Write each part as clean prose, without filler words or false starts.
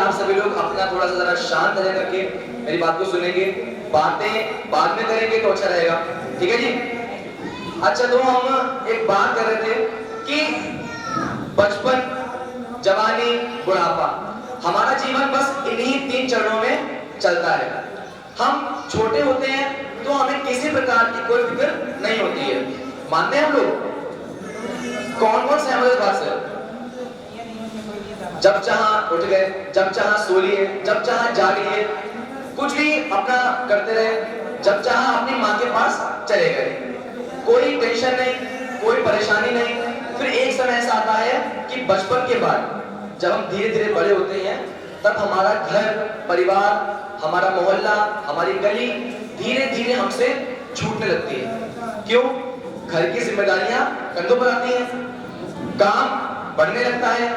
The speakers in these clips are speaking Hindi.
आप सभी लोग अपना थोड़ा सा जरा शांत रह करके मेरी बात को सुनेंगे, बातें बाद में करेंगे तो अच्छा रहेगा, ठीक है जी। अच्छा, तो हम एक बात कर रहे थे कि बचपन, जवानी, बुढ़ापा, हमारा जीवन बस इन्हीं 3 चरणों में चलता है। हम छोटे होते हैं तो हमें किसी प्रकार की कोई फिक्र नहीं होती है, मानते हैं हम लोग? कौन कौन से हमारे बात से? जब चाहा उठ गए, जब चाहा सो लिए, जब चाहा जाग लिए, कुछ भी अपना करते रहे, जब चाहा अपनी माँ के पास चले गए, कोई टेंशन नहीं, कोई परेशानी नहीं। फिर एक समय ऐसा आता है कि बचपन के बाद जब हम धीरे धीरे बड़े होते हैं तब हमारा घर परिवार, हमारा मोहल्ला, हमारी गली धीरे धीरे हमसे छूटने लगती है। क्यों? घर की जिम्मेदारियां कंधों पर आती हैं, काम बढ़ने लगता है,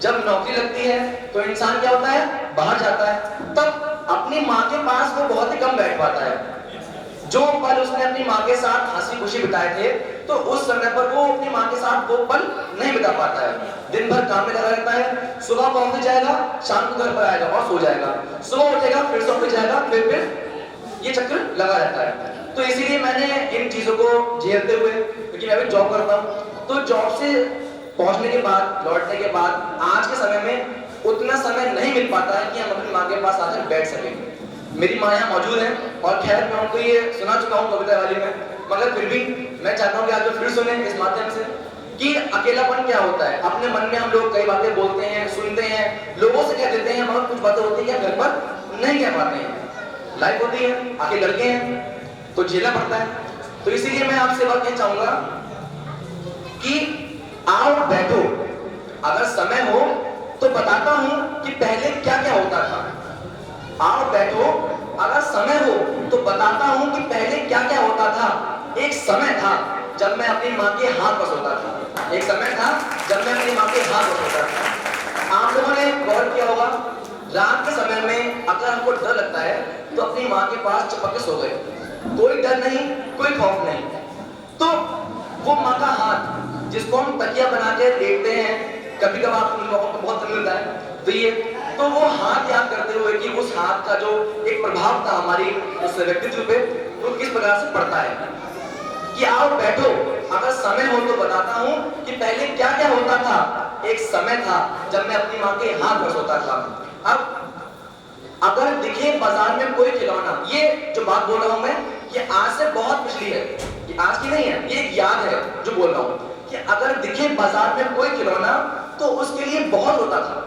जब नौकरी लगती है तो इंसान क्या होता है, बाहर जाता है, तब अपनी माँ के पास वो बहुत ही कम बैठ पाता है। जो पल उसने अपनी माँ के साथ हंसी खुशी बिताए थे तो उस समय पर वो अपनी माँ के साथ वो पल नहीं बिता पाता है। दिन भर काम में लगा रहता है, सुबह ऑफिस जाएगा, शाम को घर पर आएगा और सो जाएगा, सुबह उठेगा फिर से ऑफिस जाएगा, फिर ये चक्र लगा रहता है। तो इसीलिए मैंने इन चीजों को झेलते हुए, क्योंकि मैं भी जॉब करता हूँ, तो जॉब से पहुंचने के बाद, लौटने के बाद आज के समय में उतना समय नहीं मिल पाता है कि हम अपनी माँ के पास आकर बैठ सकें। मेरी माँ यहाँ मौजूद है और खैर मैं उनको ये सुना चुका हूँ कविता वाली में, मगर फिर भी मैं चाहता हूँ कि आप फिर सुने इस माध्यम से कि अकेलापन क्या होता है। अपने मन में हम लोग कई बातें बोलते हैं, सुनते हैं, लोगों से कह देते हैं, मगर कुछ बातें होती है घर पर नहीं कह पाते हैं। लाइफ होती है, आखिर लड़के हैं तो झेलना पड़ता है। तो इसीलिए मैं आपसे बात कहना चाहूंगा कि आओ बैठो, अगर समय हो तो बताता हूं कि पहले क्या क्या होता था। आओ बैठो, अगर समय हो तो बताता हूं कि पहले क्या क्या होता था। एक समय था जब मैं अपनी माँ के हाथ पर सोता था, एक समय था जब मैं अपनी माँ के हाथ पर सोता था। आप लोगों ने गौर किया होगा, रात के समय में अगर हमको डर लगता है तो अपनी माँ के पास चिपक के सो गए, कोई डर नहीं, कोई खौफ नहीं। तो वो माँ का हाथ जिसको हम तकिया बना के लेटते हैं, कभी कभार आपको बहुत मिलता है, तो वो हाथ याद करते हुए कि उस हाथ का जो एक प्रभाव था हमारी उस व्यक्तित्व पे, वो किस प्रकार से पड़ता है। कि आओ बैठो, अगर समय हो तो बताता हूं कि पहले क्या क्या होता था। एक समय था जब मैं अपनी माँ के हाथ पर सोता था। अब अगर दिखे बाजार में कोई खिलौना, ये जो बात बोल रहा हूं मैं, ये आज से बहुत पिछली है, ये आज की नहीं है, ये एक याद है जो बोल रहा हूं कि अगर दिखे बाजार में कोई खिलौना तो उसके लिए बहुत होता था।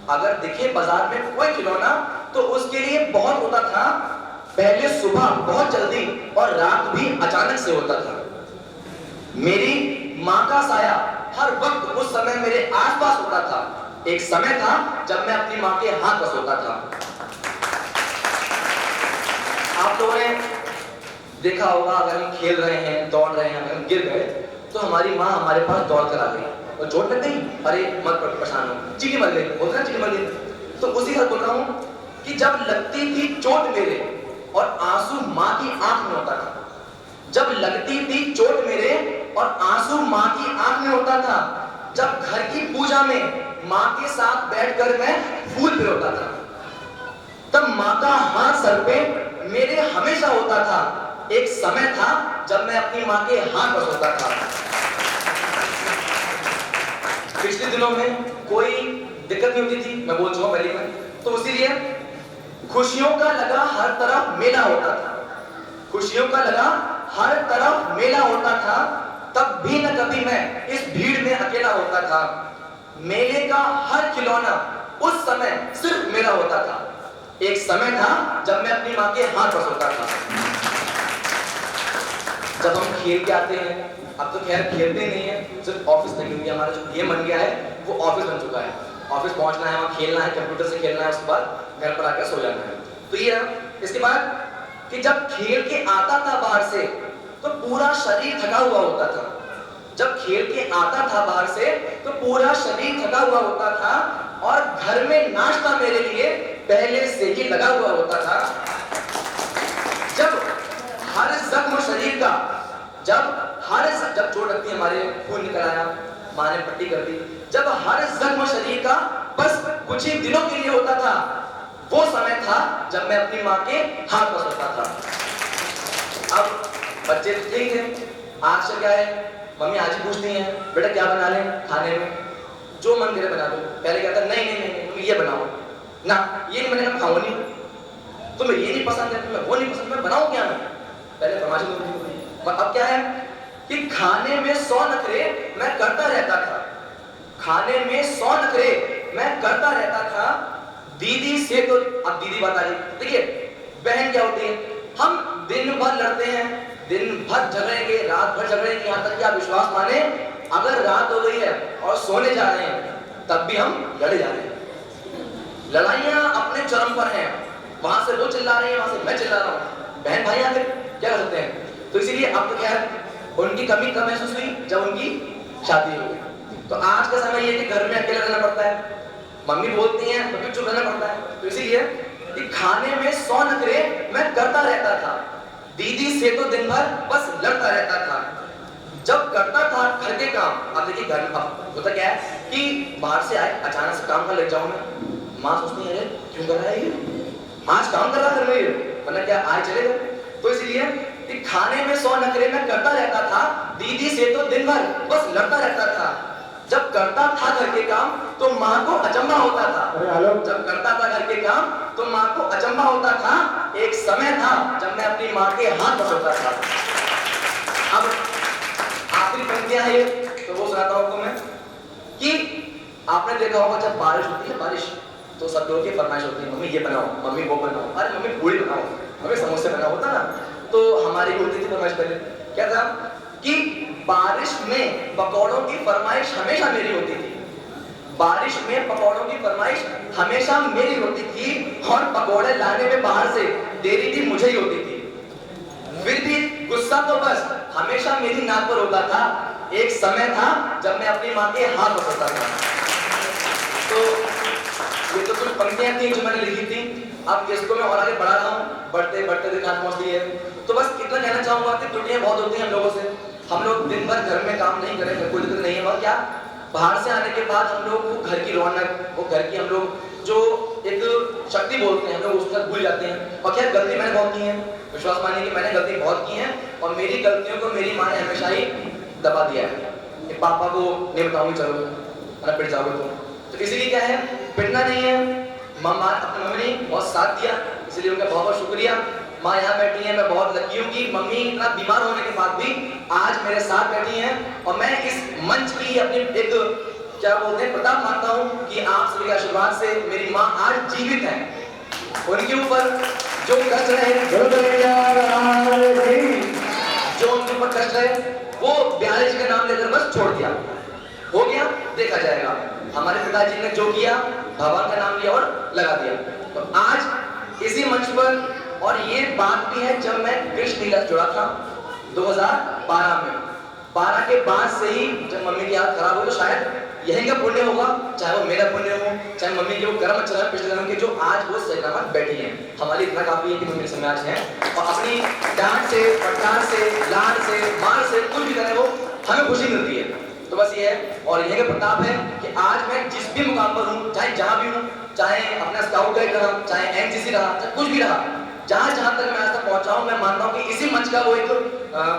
अगर दिखे बाजार में कोई खिलौना तो उसके लिए बहुत होता था। पहले सुबह बहुत जल्दी और रात भी अचानक से होता था। मेरी माँ का साया हर वक्त उस समय मेरे आसपास होता था। एक समय था जब मैं अपनी माँ के हाथ पर सोता था। आप लोगों ने देखा होगा, अगर हम खेल रहे हैं, दौड़ रहे हैं, अगर हम गिर गए तो हमारी माँ हमारे पास दौड़ कर आ गई और चोट लग गई, अरे मत परेशान हो, चीटी मर गई, बोलते ना चीटी मर गई। तो उसी का बोल रहा हूं कि जब लगती थी चोट मेरे और आंसू माँ की आंख में होता था, जब लगती थी चोट मेरे और आंसू माँ की आंख में होता था, जब घर की पूजा में माँ के साथ बैठकर मैं फूल पिरोता था, तब माँ का हाथ सर पे मेरे हमेशा होता था। एक समय था जब मैं अपनी माँ के हाथ पर सोता था। पिछले दिनों में कोई दिक्कत नहीं होती थी, मैं बोल चुका पहले में, तो इसीलिए खुशियों का लगा हर तरफ मेला होता था। खुशियों का लगा हर तरफ मेला होता था, तब भी न कभी मैं इस भीड़ में अकेला होता था। मेले का हर खिलौना उस समय सिर्फ मेरा होता था। एक समय था जब मैं अपनी माँ के हाथ पर सोता था। जब हम खेल के आते हैं, अब तो खैर खेलते नहीं है, सिर्फ ऑफिस तक, क्योंकि हमारा जो गेम बन गया है वो ऑफिस बन चुका है। ऑफिस पहुंचना है, वहाँ खेलना है, कंप्यूटर से खेलना है, उसके बाद घर पर आकर सो जाना है। तो ये इसके बाद कि जब खेल के आता था बाहर से तो पूरा शरीर थका हुआ होता था। जब खेल के आता था बाहर से तो पूरा शरीर थका हुआ होता था और घर में नाश्ता मेरे लिए पहले से ही लगा हुआ होता था। जब हर जख्म शरीर का, जब चोट लगती हमारे खून निकल आया, माँ ने पट्टी कर दी, जब हर जख्म शरीर का बस कुछ ही दिनों के लिए होता था। वो समय था जब मैं अपनी माँ के हाथ पर सोता था। अब बच्चे ठीक थे, आज से क्या है, मम्मी आज ही पूछती हैं बेटा क्या बना लें खाने में, जो मन करे बना दो। पहले कहता नहीं नहीं नहीं तुम ये बनाओ ना, ये नहीं बनेगा मैं खाऊंगा नहीं, तुम्हें ये नहीं पसंद है, तुम्हें वो नहीं पसंद, मैं बनाऊं क्या मैं, पहले फरमाइश होती। पर अब क्या है कि खाने में 100 नखरे मैं करता रहता था, खाने में 100 नखरे मैं करता रहता था। दीदी से तो अब दीदी बात आ गई। देखिए बहन क्या होती है, हम दिन भर लड़ते हैं, दिन भर झगड़ेंगे, रात भर झगड़ेंगे, यहाँ तक कि आप विश्वास माने अगर रात हो गई है और सोने जा रहे हैं तब भी हम लड़े जा रहे हैं। लड़ाइयाँ अपने चरम पर हैं, वहां से वो चिल्ला रही है, वहां से मैं चिल्ला रहा हूँ, बहन भाई आखिर क्या कर सकते हैं। तो इसीलिए अब तो खैर उनकी कमी कब महसूस हुई, जब उनकी शादी हो गई। तो आज का समय ये कि घर में अकेला रहना पड़ता है, मम्मी बोलती हैं तो फिर चुप रहना पड़ता है। तो इसीलिए कि खाने में 100 नखरे मैं करता रहता था, दीदी से तो दिन भर बस लड़ता रहता था। जब करता था घर के काम, अब देखिए घर होता क्या है कि बाहर से आए अचानक से काम कर लग जाऊं मैं, माँ सोचती है क्यों कर रहा है ये, आज काम कर रहा है घर में ये, वरना क्या आए चले गए। तो इसलिए कि खाने में 100 नखरे मैं करता रहता था, दीदी से तो दिन भर बस लड़ता रहता था। जब करता था घर के काम तो माँ को अचंभा होता था, जब करता था घर के काम तो माँ को अचंभा होता था। एक समय था जब मैं अपनी माँ के हाथ पर सोता था। अब आखिरी पंक्तियां हैं तो वो सुनाता हूं आपको मैं कि आपने देखा होगा जब बारिश होती है, बारिश तो सब लोगों की फरमाइश होती है मम्मी ये बनाओ, मम्मी वो बनाओ, अरे मम्मी पूरी बनाओ, मम्मी समोसे बनाओ, होता ना। तो हमारी होती थी फरमाइश पहले क्या था कि बारिश में पकौड़ों की फरमाइश हमेशा मेरी होती थी, बारिश में पकौड़ों की फरमाइश हमेशा मेरी होती थी और पकौड़े लाने में बाहर से देरी भी मुझे ही होती थी। फिर भी गुस्सा तो बस हमेशा मेरी नाक पर होता था। एक समय था जब मैं अपनी माँ के हाथ पर सोता था। तो ये तो कुछ पंक्तियां थी जो मैंने लिखी थी, अब इसको मैं और आगे बढ़ा रहा हूँ, बढ़ते बढ़ते दिन हाथ पहुँचती है। तो बस इतना कहना चाहूंगा कि त्रुटियां बहुत होती हैं हम लोगों से, हम लोग दिन भर घर में काम नहीं करें कोई दिक्कत नहीं है, और क्या बाहर से आने के बाद हम लोग वो घर की रौनक, वो घर की हम लोग जो एक शक्ति बोलते हैं हम लोग उसको भूल जाते हैं। और क्या गलती मैंने बहुत की है, विश्वास मानिए कि मैंने गलती बहुत की है और मेरी गलतियों को मेरी माँ ने हमेशा ही दबा दिया है कि पापा को नहीं बताऊंगी चलो ना पिट जाओगे तो इसीलिए क्या है पिटना नहीं है। माँ अपनी मम्मी ने बहुत साथ दिया, इसलिए उनका बहुत बहुत शुक्रिया। माँ यहाँ बैठी है, मैं बहुत लकी हूँ कि मम्मी इतना बीमार होने के बाद भी आज मेरे साथ बैठी हैं और मैं इस मंच की अपनी एक क्या बोलते हैं प्रताप मानता हूँ कि आप सभी के आशीर्वाद से मेरी माँ आज जीवित हैं। उनके ऊपर जो कष्ट रहे, जो उनके ऊपर कष्ट रहे वो बिहारी जी का नाम लेकर बस छोड़ दिया, हो गया देखा जाएगा। हमारे पिताजी ने जो किया भगवान का नाम लिया और लगा दिया। तो आज इसी मंच पर, और ये बात भी है जब मैं कृष्ण लीला जुड़ा था 2012 में, 12 के बाद से ही जब मम्मी की हालत खराब हुई तो शायद यही का पुण्य होगा, चाहे वो मेरा पुण्य हो, चाहे मम्मी के वो कर्म अच्छा है पिछले जन्म के, जो आज वो सलामत बैठी हैं। हमारे इतना काफी है कि मम्मी समय आज हैं और अपनी डांट से, फटकार से, लाड से, मार से कुछ भी करे वो हमें खुशी मिलती है। तो बस ये है और यही का प्रताप है कि आज मैं जिस भी मुकाम पर हूँ, चाहे जहाँ भी हूँ, चाहे अपना स्काउट गाइड रहा, चाहे एनसीसी रहा, चाहे कुछ भी रहा, जहाँ तक मैं आज तक पहुँचा हूँ, मैं मानता हूँ कि इसी मंच का वो एक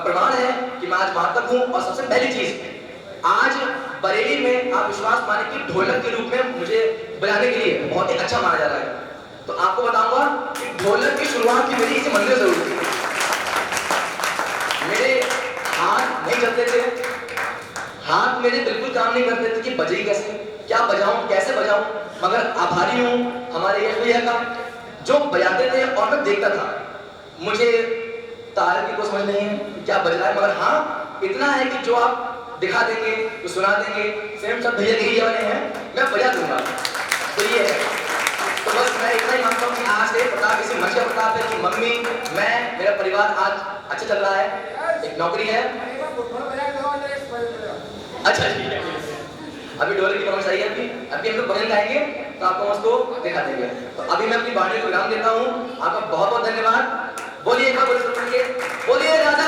प्रमाण है कि मैं आज वहां तक हूँ। और सबसे पहली चीज आज बरेली में आप विश्वास माने कि ढोलक के रूप में मुझे बजाने के लिए बहुत ही अच्छा माना जा रहा है। तो आपको बताऊंगा कि ढोलक की शुरुआत की मेरी इसी मंदिर से हुई थी। मेरे हाथ नहीं चलते थे, हाथ मेरे बिल्कुल काम नहीं करते थे कि बजे कैसे, क्या बजाऊं, कैसे बजाऊं, मगर आभारी हूं हमारे यश भैया का जो बजाते थे और मैं देखता था। मुझे तार की कोई समझ नहीं है क्या बज रहा है, मगर हाँ इतना है कि जो आप दिखा देंगे तो सुना देंगे, सेम सब भैया यही वाले हैं, मैं बजा दूंगा। तो ये है, तो बस मैं इतना ही मानता हूँ कि आज से प्रताप इसी मंच का प्रताप है कि मम्मी, मैं, मेरा परिवार आज अच्छा चल रहा है, एक नौकरी है। अच्छा ठीक है, अभी ढोलक की परमिश आई है, अभी हम लोग भजन गाएंगे तो आपको उसको दिखा देंगे। तो अभी मैं अपनी वाणी को विराम देता हूँ। आपका बहुत बहुत धन्यवाद। बोलिए एक बार बोलिए राधा